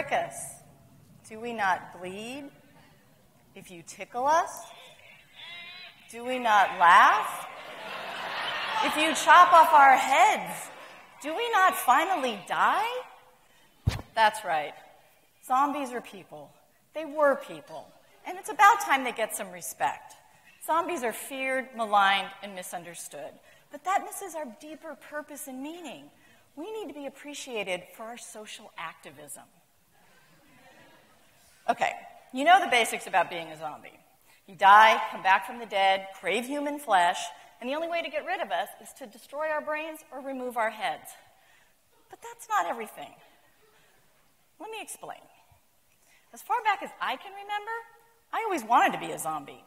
prick us? Do we not bleed if you tickle us? Do we not laugh if you chop off our heads? Do we not finally die? That's right. Zombies are people. They were people. And it's about time they get some respect. Zombies are feared, maligned, and misunderstood. But that misses our deeper purpose and meaning. We need to be appreciated for our social activism. Okay, you know the basics about being a zombie. You die, come back from the dead, crave human flesh, and the only way to get rid of us is to destroy our brains or remove our heads. But that's not everything. Let me explain. As far back as I can remember, I always wanted to be a zombie.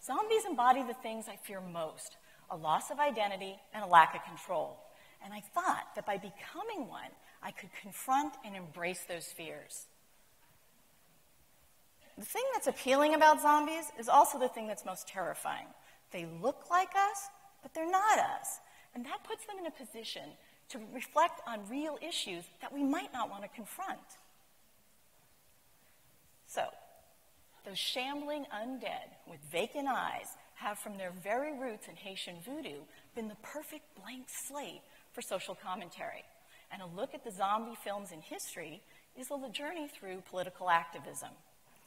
Zombies embody the things I fear most, a loss of identity and a lack of control. And I thought that by becoming one, I could confront and embrace those fears. The thing that's appealing about zombies is also the thing that's most terrifying. They look like us, but they're not us. And that puts them in a position to reflect on real issues that we might not want to confront. So, those shambling undead with vacant eyes have from their very roots in Haitian voodoo been the perfect blank slate for social commentary. And a look at the zombie films in history is a journey through political activism.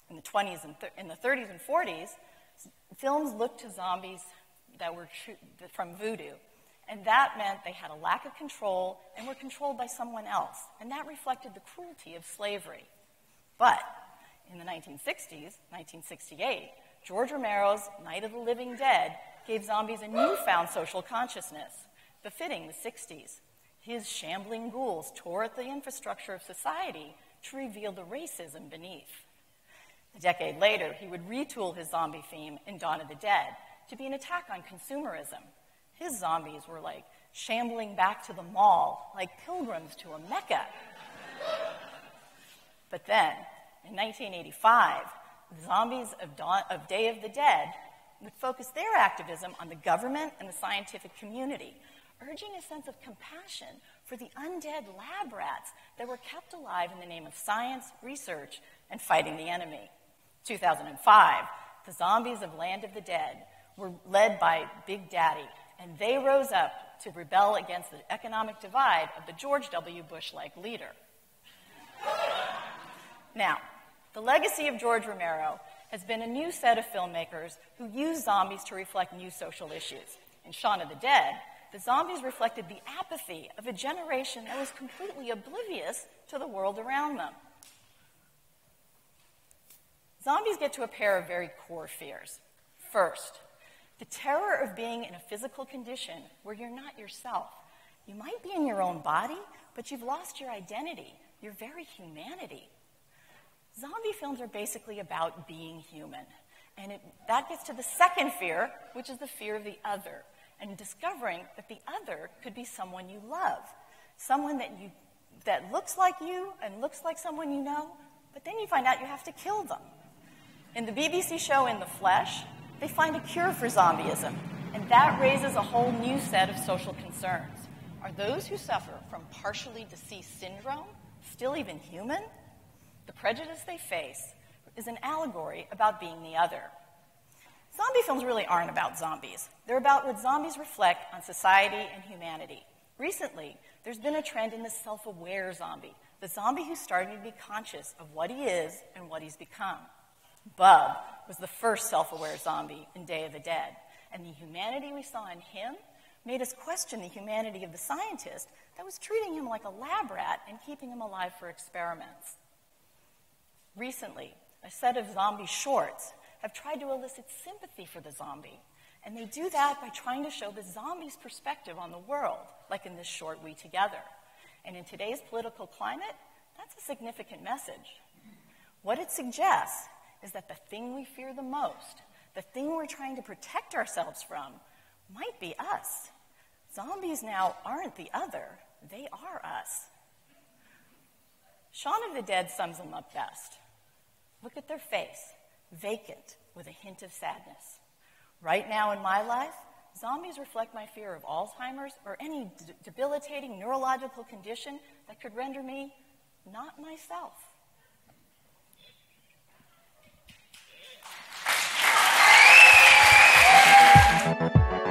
In the 20s and in the 30s and 40s, films looked to zombies that were from voodoo. And that meant they had a lack of control and were controlled by someone else. And that reflected the cruelty of slavery. But in the 1960s, 1968, George Romero's Night of the Living Dead gave zombies a newfound social consciousness, befitting the 60s. His shambling ghouls tore at the infrastructure of society to reveal the racism beneath. A decade later, he would retool his zombie theme in Dawn of the Dead to be an attack on consumerism. His zombies were like shambling back to the mall, like pilgrims to a Mecca. But then, in 1985, the zombies of Day of the Dead would focus their activism on the government and the scientific community, urging a sense of compassion for the undead lab rats that were kept alive in the name of science, research, and fighting the enemy. 2005, the zombies of Land of the Dead were led by Big Daddy, and they rose up to rebel against the economic divide of the George W. Bush-like leader. Now, the legacy of George Romero has been a new set of filmmakers who use zombies to reflect new social issues. In Shaun of the Dead, the zombies reflected the apathy of a generation that was completely oblivious to the world around them. Zombies get to a pair of very core fears. First, the terror of being in a physical condition where you're not yourself. You might be in your own body, but you've lost your identity, your very humanity. Zombie films are basically about being human. And that gets to the second fear, which is the fear of the other, and discovering that the other could be someone you love, someone that looks like you and looks like someone you know, but then you find out you have to kill them. In the BBC show In the Flesh, they find a cure for zombieism, and that raises a whole new set of social concerns. Are those who suffer from partially deceased syndrome still even human? The prejudice they face is an allegory about being the other. Zombie films really aren't about zombies. They're about what zombies reflect on society and humanity. Recently, there's been a trend in the self-aware zombie, the zombie who's starting to be conscious of what he is and what he's become. Bub was the first self-aware zombie in Day of the Dead, and the humanity we saw in him made us question the humanity of the scientist that was treating him like a lab rat and keeping him alive for experiments. Recently, a set of zombie shorts have tried to elicit sympathy for the zombie, and they do that by trying to show the zombie's perspective on the world, like in this short, We Together. And in today's political climate, that's a significant message. What it suggests is that the thing we fear the most, the thing we're trying to protect ourselves from, might be us. Zombies now aren't the other, they are us. Shaun of the Dead sums them up best. Look at their face, vacant with a hint of sadness. Right now in my life, zombies reflect my fear of Alzheimer's or any debilitating neurological condition that could render me not myself. you.